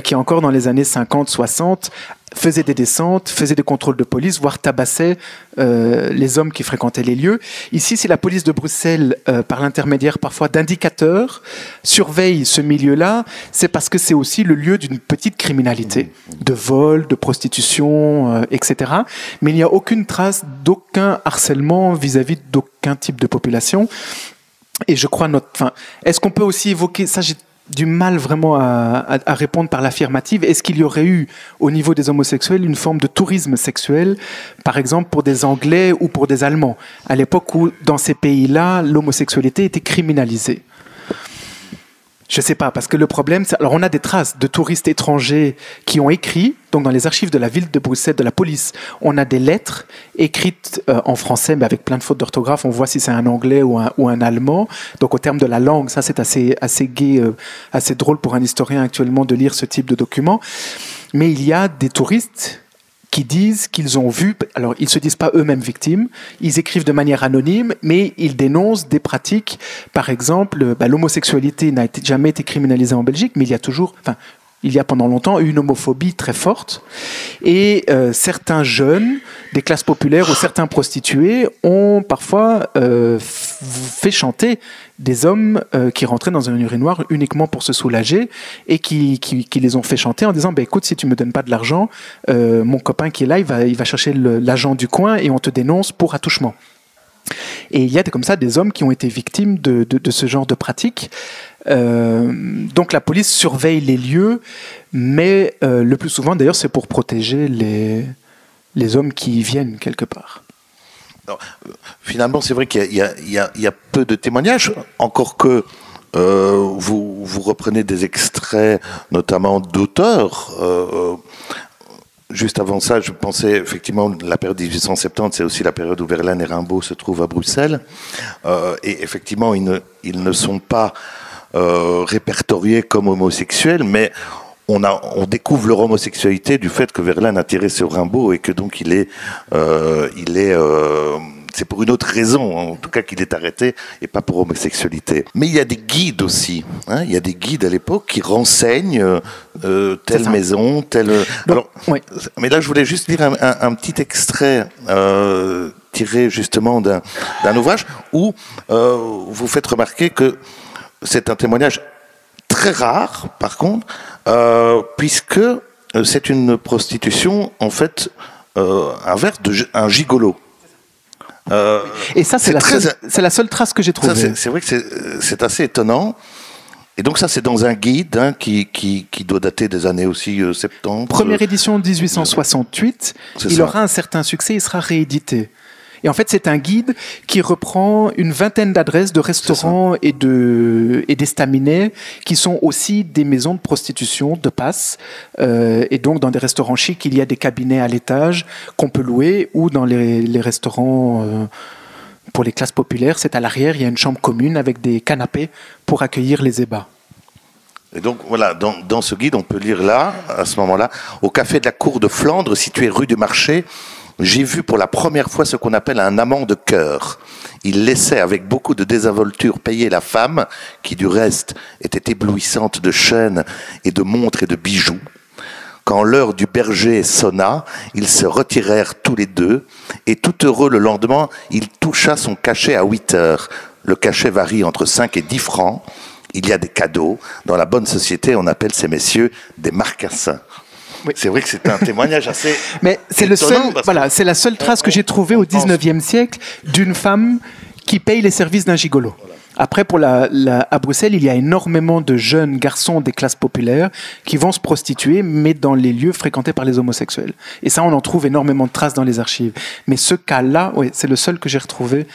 qui, encore dans les années 50-60, faisait des descentes, faisait des contrôles de police, voire tabassait les hommes qui fréquentaient les lieux. Ici, si la police de Bruxelles, par l'intermédiaire parfois d'indicateurs, surveille ce milieu-là, c'est parce que c'est aussi le lieu d'une petite criminalité, de vol, de prostitution, etc. Mais il n'y a aucune trace d'aucun harcèlement vis-à-vis d'aucun type de population. Et je crois est-ce qu'on peut aussi évoquer ça? J'ai du mal vraiment à répondre par l'affirmative. Est-ce qu'il y aurait eu au niveau des homosexuels une forme de tourisme sexuel, par exemple pour des Anglais ou pour des Allemands, à l'époque où dans ces pays-là l'homosexualité était criminalisée? Je ne sais pas, parce que le problème, alors on a des traces de touristes étrangers qui ont écrit, donc dans les archives de la ville de Bruxelles, de la police, on a des lettres écrites en français, mais avec plein de fautes d'orthographe, on voit si c'est un anglais ou un allemand. Donc au terme de la langue, ça c'est assez gai, assez drôle pour un historien actuellement de lire ce type de document. Mais il y a des touristes qui disent qu'ils ont vu, alors ils ne se disent pas eux-mêmes victimes, ils écrivent de manière anonyme, mais ils dénoncent des pratiques. Par exemple, l'homosexualité n'a jamais été criminalisée en Belgique, mais il y a pendant longtemps une homophobie très forte. Et certains jeunes des classes populaires ou certains prostitués ont parfois fait chanter des hommes qui rentraient dans un urinoir uniquement pour se soulager et qui les ont fait chanter en disant écoute, si tu me donnes pas de l'argent, mon copain qui est là, il va chercher l'agent du coin et on te dénonce pour attouchement. Et il y a comme ça des hommes qui ont été victimes de ce genre de pratiques. Donc la police surveille les lieux, mais le plus souvent d'ailleurs c'est pour protéger les hommes qui y viennent quelque part. Alors, finalement, c'est vrai qu'il y a peu de témoignages, encore que vous reprenez des extraits, notamment d'auteurs. Juste avant ça, je pensais effectivement la période 1870, c'est aussi la période où Verlaine et Rimbaud se trouvent à Bruxelles. Et effectivement, ils ne sont pas répertoriés comme homosexuels, mais on découvre leur homosexualité du fait que Verlaine a tiré sur Rimbaud et que donc c'est pour une autre raison, en tout cas, qu'il est arrêté et pas pour homosexualité. Mais il y a des guides aussi. Hein, il y a des guides à l'époque qui renseignent telle maison, telle. Alors, oui. Mais là, je voulais juste lire un petit extrait tiré justement d'un ouvrage où vous faites remarquer que c'est un témoignage très rare, par contre, puisque c'est une prostitution, en fait, un gigolo. Et ça, c'est la seule trace que j'ai trouvée. C'est vrai que c'est assez étonnant. Et donc ça, c'est dans un guide qui doit dater des années aussi 70. Première édition 1868. Il aura un certain succès, il sera réédité. Et en fait, c'est un guide qui reprend une vingtaine d'adresses de restaurants et d'estaminets qui sont aussi des maisons de prostitution, de passe. Et donc, dans des restaurants chics, il y a des cabinets à l'étage qu'on peut louer, ou dans les restaurants pour les classes populaires, c'est à l'arrière, il y a une chambre commune avec des canapés pour accueillir les ébats. Et donc voilà, dans ce guide, on peut lire là, à ce moment-là, au café de la Cour de Flandre, situé rue du Marché, j'ai vu pour la première fois ce qu'on appelle un amant de cœur. Il laissait avec beaucoup de désinvolture payer la femme, qui du reste était éblouissante de chaînes et de montres et de bijoux. Quand l'heure du berger sonna, ils se retirèrent tous les deux, et tout heureux le lendemain, il toucha son cachet à 8 heures. Le cachet varie entre 5 et 10 francs. Il y a des cadeaux. Dans la bonne société, on appelle ces messieurs des marcassins. Oui. C'est vrai que c'est un témoignage assez. Mais c'est c'est la seule trace que j'ai trouvée au 19e siècle d'une femme qui paye les services d'un gigolo. Voilà. Après, à Bruxelles, il y a énormément de jeunes garçons des classes populaires qui vont se prostituer, mais dans les lieux fréquentés par les homosexuels. Et ça, on en trouve énormément de traces dans les archives. Mais ce cas-là, oui, c'est le seul que j'ai retrouvé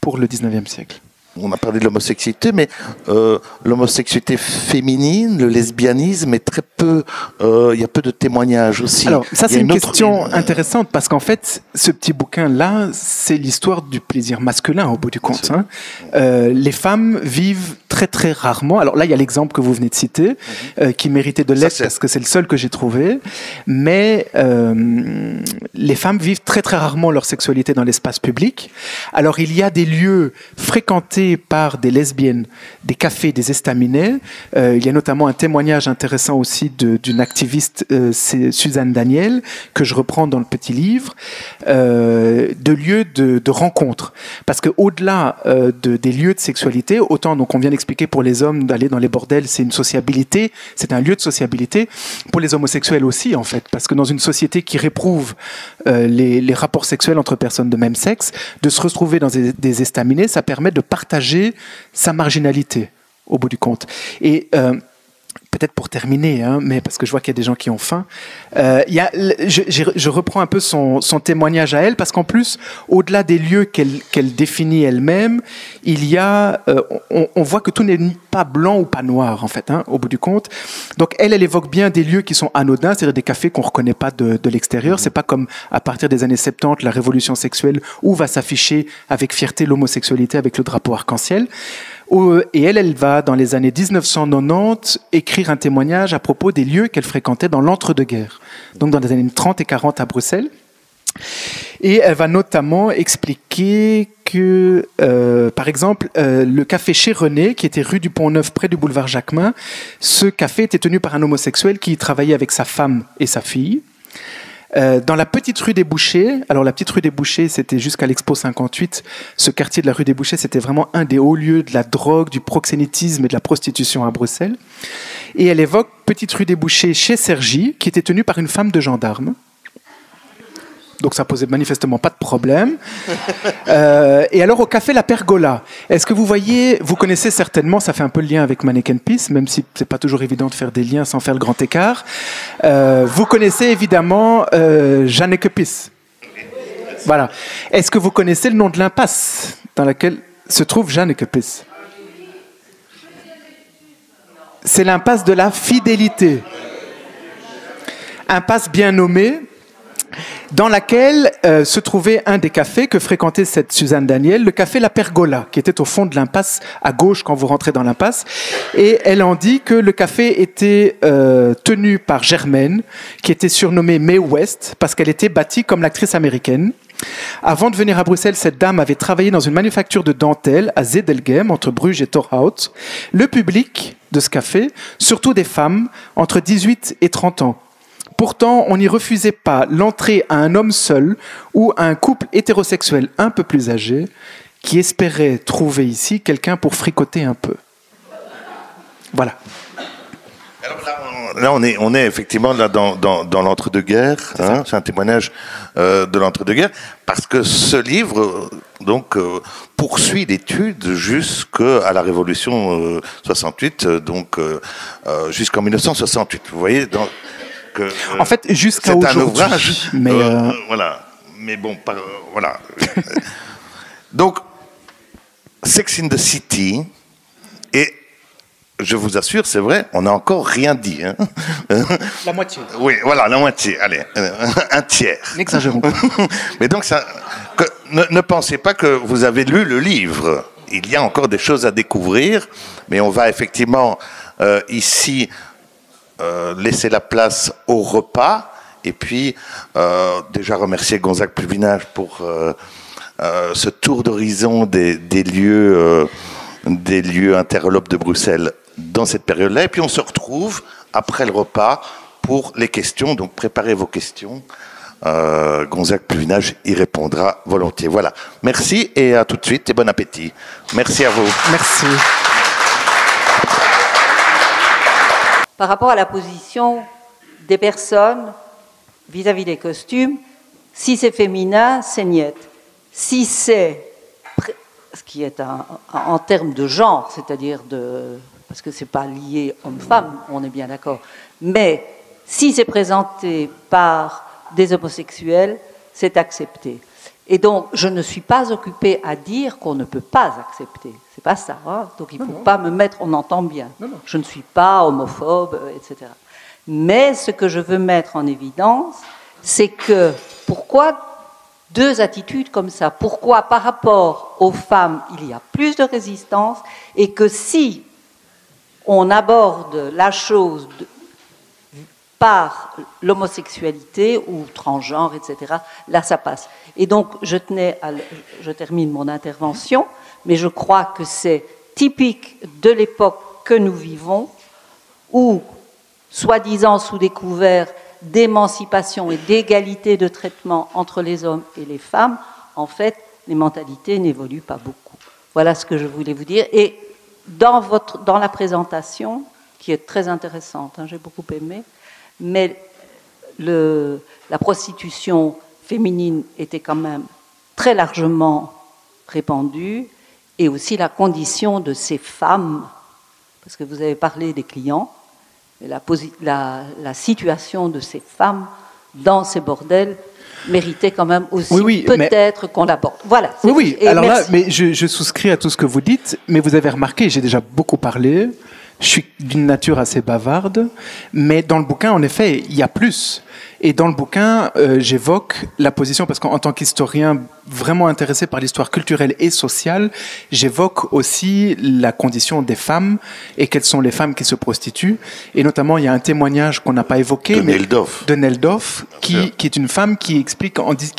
pour le 19e siècle. On a parlé de l'homosexualité, mais l'homosexualité féminine, le lesbianisme, est très peu. Il y a peu de témoignages aussi. Alors ça, c'est une question intéressante parce qu'en fait, ce petit bouquin-là, c'est l'histoire du plaisir masculin au bout du compte. Hein. Les femmes vivent très très rarement. Alors là, il y a l'exemple que vous venez de citer, qui méritait de l'être parce que c'est le seul que j'ai trouvé. Mais les femmes vivent très très rarement leur sexualité dans l'espace public. Alors il y a des lieux fréquentés par des lesbiennes, des cafés, des estaminets. Il y a notamment un témoignage intéressant aussi d'une activiste, c'est Suzanne Daniel, que je reprends dans le petit livre, de lieux de rencontres. Parce qu'au-delà des lieux de sexualité, autant donc on vient d'expliquer pour les hommes d'aller dans les bordels, c'est une sociabilité, c'est un lieu de sociabilité, pour les homosexuels aussi en fait, parce que dans une société qui réprouve les rapports sexuels entre personnes de même sexe, de se retrouver dans des estaminets, ça permet de partager sa marginalité au bout du compte. Et peut-être pour terminer, hein, mais parce que je vois qu'il y a des gens qui ont faim, je reprends un peu son témoignage à elle, parce qu'en plus, au-delà des lieux qu'elle définit elle-même, il y a, on voit que tout n'est pas blanc ou pas noir, en fait, hein, au bout du compte. Donc elle évoque bien des lieux qui sont anodins, c'est-à-dire des cafés qu'on ne reconnaît pas de l'extérieur. C'est pas comme à partir des années 70, la révolution sexuelle, où va s'afficher avec fierté l'homosexualité avec le drapeau arc-en-ciel. Et elle va, dans les années 1990, écrire un témoignage à propos des lieux qu'elle fréquentait dans l'entre-deux-guerres, donc dans les années 30 et 40 à Bruxelles. Et elle va notamment expliquer que, par exemple, le café chez René, qui était rue du Pont-Neuf, près du boulevard Jacquemin, ce café était tenu par un homosexuel qui travaillait avec sa femme et sa fille. Dans la petite rue des Bouchers, alors la petite rue des Bouchers, c'était jusqu'à l'Expo 58, ce quartier de la rue des Bouchers, c'était vraiment un des hauts lieux de la drogue, du proxénétisme et de la prostitution à Bruxelles. Et elle évoque petite rue des Bouchers chez Sergi, qui était tenue par une femme de gendarme. Donc ça posait manifestement pas de problème. Et alors au café La Pergola, est-ce que vous voyez, vous connaissez certainement, ça fait un peu le lien avec Mannequin Peace, même si c'est pas toujours évident de faire des liens sans faire le grand écart. Vous connaissez évidemment Janneke Peace. Voilà. Est-ce que vous connaissez le nom de l'impasse dans laquelle se trouve Jannekepis? C'est l'impasse de la fidélité. Impasse bien nommée, dans laquelle se trouvait un des cafés que fréquentait cette Suzanne Daniel, le café La Pergola, qui était au fond de l'impasse, à gauche quand vous rentrez dans l'impasse. Et elle en dit que le café était tenu par Germaine, qui était surnommée Mae West, parce qu'elle était bâtie comme l'actrice américaine. Avant de venir à Bruxelles, cette dame avait travaillé dans une manufacture de dentelle à Zedelgem, entre Bruges et Torhout. Le public de ce café, surtout des femmes, entre 18 et 30 ans. Pourtant, on n'y refusait pas l'entrée à un homme seul ou à un couple hétérosexuel un peu plus âgé qui espérait trouver ici quelqu'un pour fricoter un peu. Voilà. Alors là, on est effectivement là dans l'entre-deux-guerres. Hein, c'est un témoignage de l'entre-deux-guerres, parce que ce livre donc poursuit l'étude jusqu'à la Révolution 68, donc jusqu'en 1968. Vous voyez, en fait, jusqu'à aujourd'hui. C'est un ouvrage. Mais voilà. Mais bon, voilà. Donc, Sex in the City et je vous assure, c'est vrai, on n'a encore rien dit. Hein. La moitié. Oui, voilà, la moitié. Allez, un tiers. N'exagérons pas. Mais donc, ne pensez pas que vous avez lu le livre. Il y a encore des choses à découvrir, mais on va effectivement ici laisser la place au repas. Et puis, déjà remercier Gonzague Pluvinage pour ce tour d'horizon des lieux interlopes de Bruxelles dans cette période-là. Et puis on se retrouve après le repas pour les questions. Donc préparez vos questions. Gonzague Pluvinage y répondra volontiers. Voilà. Merci et à tout de suite et bon appétit. Merci à vous. Merci. Par rapport à la position des personnes vis-à-vis des costumes, si c'est féminin, c'est niette. Si c'est ce qui est en termes de genre, c'est-à-dire parce que c'est pas lié homme-femme, on est bien d'accord, mais si c'est présenté par des homosexuels, c'est accepté. Et donc, je ne suis pas occupée à dire qu'on ne peut pas accepter. C'est pas ça. Hein, donc, il ne faut pas me mettre, on entend bien. Non. Je ne suis pas homophobe, etc. Mais ce que je veux mettre en évidence, c'est que pourquoi deux attitudes comme ça? Pourquoi par rapport aux femmes, il y a plus de résistance et que si on aborde la chose par l'homosexualité ou transgenre, etc., là, ça passe. Et donc, je termine mon intervention, mais je crois que c'est typique de l'époque que nous vivons, où, soi-disant sous des couverts d'émancipation et d'égalité de traitement entre les hommes et les femmes, en fait, les mentalités n'évoluent pas beaucoup. Voilà ce que je voulais vous dire. Et dans la présentation, qui est très intéressante, hein, j'ai beaucoup aimé, mais la prostitution féminine était quand même très largement répandue, et aussi la condition de ces femmes, parce que vous avez parlé des clients, la situation de ces femmes dans ces bordels méritait quand même aussi peut-être qu'on l'aborde. Voilà. Oui. Alors merci. Là, mais je souscris à tout ce que vous dites, mais vous avez remarqué, j'ai déjà beaucoup parlé, je suis d'une nature assez bavarde, mais dans le bouquin, en effet, il y a plus. Et dans le bouquin, j'évoque la position, parce qu'en tant qu'historien vraiment intéressé par l'histoire culturelle et sociale, j'évoque aussi la condition des femmes et quelles sont les femmes qui se prostituent. Et notamment, il y a un témoignage qu'on n'a pas évoqué, de Neldorf, qui est une femme qui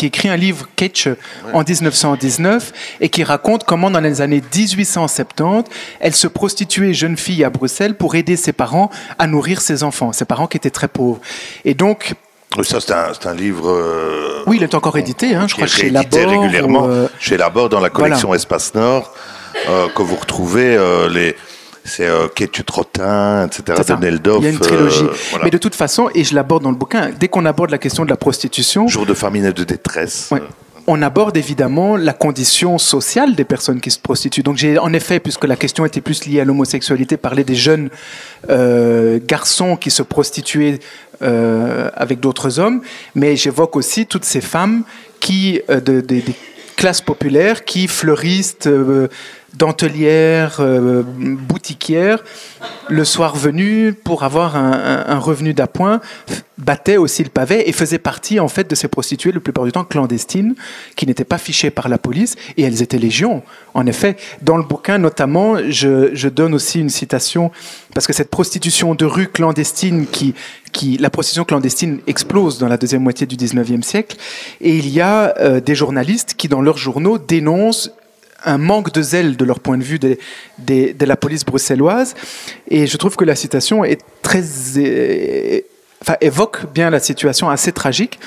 écrit un livre, Ketch, en 1919, et qui raconte comment dans les années 1870, elle se prostituait jeune fille à Bruxelles pour aider ses parents à nourrir ses enfants, ses parents qui étaient très pauvres. Et donc, ça, c'est un livre... oui, il est encore édité, hein, je crois, chez Labor. Régulièrement chez Labor, dans la collection Espace Nord, que vous retrouvez, c'est Ketch Trottin, etc., de Neldorf. Il y a une trilogie. Voilà. Mais de toute façon, et je l'aborde dans le bouquin, dès qu'on aborde la question de la prostitution... Jour de famine et de détresse. Ouais. On aborde évidemment la condition sociale des personnes qui se prostituent. Donc j'ai en effet, puisque la question était plus liée à l'homosexualité, parlé des jeunes garçons qui se prostituaient avec d'autres hommes, mais j'évoque aussi toutes ces femmes des classes populaires qui, fleuristes, dentelières, boutiquières, le soir venu, pour avoir un revenu d'appoint, battaient aussi le pavé et faisaient partie en fait de ces prostituées, la plupart du temps clandestines, qui n'étaient pas fichées par la police, et elles étaient légion. En effet, dans le bouquin notamment, je donne aussi une citation, parce que cette prostitution de rue clandestine, la prostitution clandestine explose dans la deuxième moitié du 19e siècle, et il y a des journalistes qui, dans leurs journaux, dénoncent un manque de zèle de leur point de vue de la police bruxelloise. Et je trouve que la citation est évoque bien la situation assez tragique.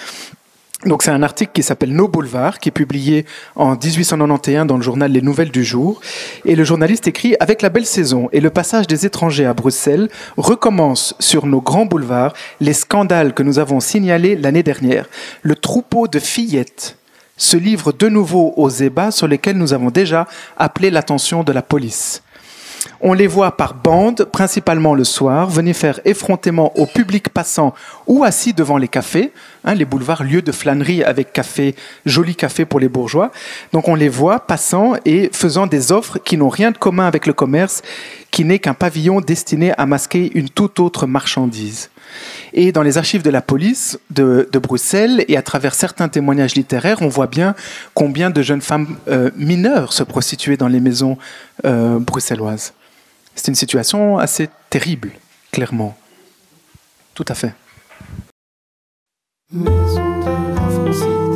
Donc c'est un article qui s'appelle Nos boulevards, qui est publié en 1891 dans le journal Les Nouvelles du Jour. Et le journaliste écrit « Avec la belle saison et le passage des étrangers à Bruxelles, recommence sur nos grands boulevards les scandales que nous avons signalés l'année dernière. Le troupeau de fillettes se livre de nouveau aux ébats sur lesquels nous avons déjà appelé l'attention de la police. On les voit par bandes, principalement le soir, venir faire effrontément au public passant ou assis devant les cafés, les boulevards, lieux de flânerie avec café, joli café pour les bourgeois. Donc on les voit passant et faisant des offres qui n'ont rien de commun avec le commerce, qui n'est qu'un pavillon destiné à masquer une toute autre marchandise. Et dans les archives de la police de Bruxelles et à travers certains témoignages littéraires, on voit bien combien de jeunes femmes mineures se prostituaient dans les maisons bruxelloises. C'est une situation assez terrible, clairement. Tout à fait. Maison de l'enfance.